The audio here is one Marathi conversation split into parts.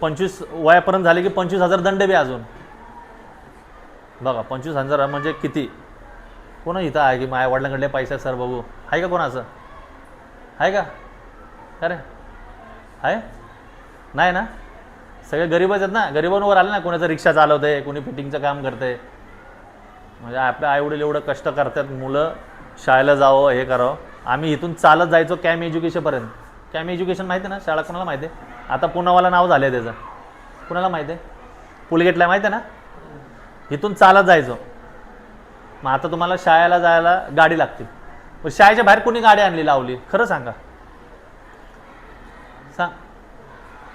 25 वयापर्यंत झाले की 25,000 दंड बी अजून बघा. 25,000 म्हणजे किती. कोण इथं आहे की माझ्या वडिलांकडले पैसे सर बघू आहे का कोणाचं आहे का अरे आहे नाही ना. सगळे गरीबच आहेत ना. गरिबांवर आले ना. कोणाचं रिक्षा चालवतं आहे कोणी फिटिंगचं काम करतं आहे. म्हणजे आपल्या आईवडील एवढं कष्ट करतात मुलं शाळेला जावं हे करावं. आम्ही इथून चालत जायचो कॅम एज्युकेशनपर्यंत. कॅम एज्युकेशन माहिती आहे ना शाळा कोणाला माहिती आहे. आता पुनावाला नाव झालं आहे त्याचं. कुणाला माहिती आहे पुलगेटला माहिती आहे ना. इथून चालत जायचो. मग आता तुम्हाला शाळेला जायला गाडी लागते. पण शाळेच्या बाहेर कोणी गाडी आणली लावली खरं सांगा. सांग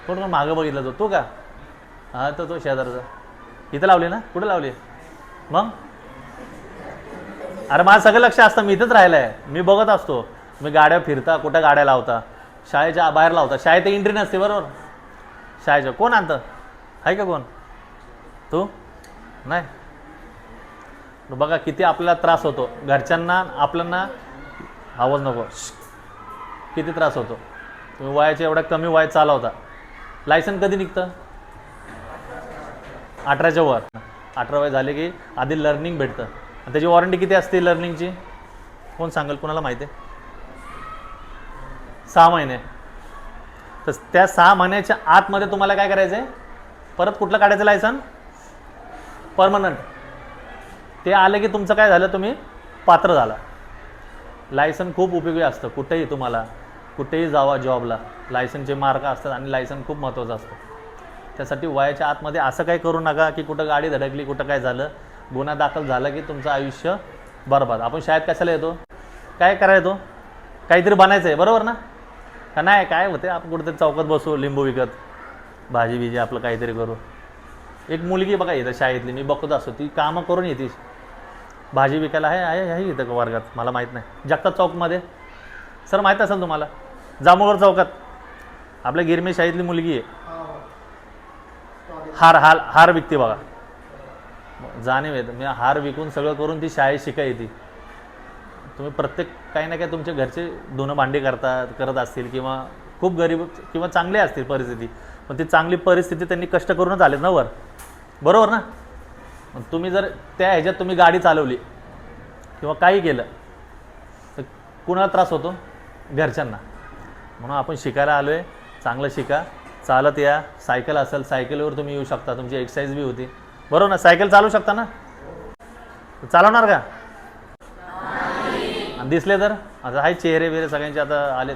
कोण कोण मागं बघितलं तो तू का. हां तर तो शेजारचा. इथं लावली ना. कुठं लावली मग. अरे माझं सगळं लक्ष असतं. मी इथंच राहिलं आहे. मी बघत असतो. मी गाड्या फिरता कुठं गाड्या लावता. शाळेच्या बाहेर लावता. शाळेत एंट्री नसते बरोबर. शाळेच्या कोण आणतं आहे का कोण तू नाही. बघा किती आपल्याला त्रास होतो घरच्यांना आपल्यांना. आवाज नको. किती त्रास होतो. तुम्ही वयाच्या एवढ्या कमी वयात चालवता. लायसन कधी निघतं 18च्या वर. 18 वय झाले की आधी लर्निंग भेटतं. आणि त्याची वॉरंटी किती असते लर्निंगची कोण सांगेल कुणाला माहिती आहे. 6 महिने. तर त्या 6 महिन्याच्या आतमध्ये तुम्हाला काय करायचं आहे परत कुठलं काढायचं लायसन परमनंट. ते आले की तुमचं काय झालं तुम्ही पात्र झाला. लायसन खूप उपयोगी असतं. कुठेही तुम्हाला कुठेही जावा जॉबला लायसनचे मार्क असतात आणि लायसन खूप महत्त्वाचं असतं. त्यासाठी वयाच्या आतमध्ये असं काही करू नका की कुठं गाडी धडकली कुठं काय झालं गुन्हा दाखल झाला की तुमचं आयुष्य बरबाद. आपण शाळेत कशाला येतो काय करायला येतो काहीतरी बनायचं आहे बरोबर ना. का नाही काय होते आपण कुठेतरी चौकात बसू लिंबू विकत भाजी बिजी आपलं काहीतरी करू. एक मुलगी बघा येतं शाळेतली मी बघत असतो ती कामं करून येते. भाजी विकायला आहे इथं वर्गात मला माहीत नाही. जगताप चौकमध्ये सर माहीत असेल तुम्हाला. जांभूळगाव चौकात आपल्या गिरमे शाळेतली मुलगी आहे. हार विकते बघा. जाणीव येतं मी हार विकून सगळं करून ती शाळेत शिकाय येते. तुम्ही प्रत्येक काही ना काही तुमच्या घरचे धुणं भांडी करत असतील किंवा खूप गरीब किंवा चांगले असतील परिस्थिती. पण ती चांगली परिस्थिती त्यांनी कष्ट करूनच आलेत ना वर बरोबर ना. तुम्ही जर त्या ह्याच्यात तुम्ही गाडी चालवली किंवा काही केलं तर कुणाला त्रास होतो घरच्यांना. म्हणून आपण शिकायला आलो आहे. चांगलं शिका. चालत या. सायकल असेल सायकलवर तुम्ही येऊ शकता. तुमची एक्सरसाइज बी होती बरोबर ना. सायकल चालवू शकता ना. चालवणार का दिसले तर आता आहे चेहरे बिरे सगळ्यांचे आता आलेत.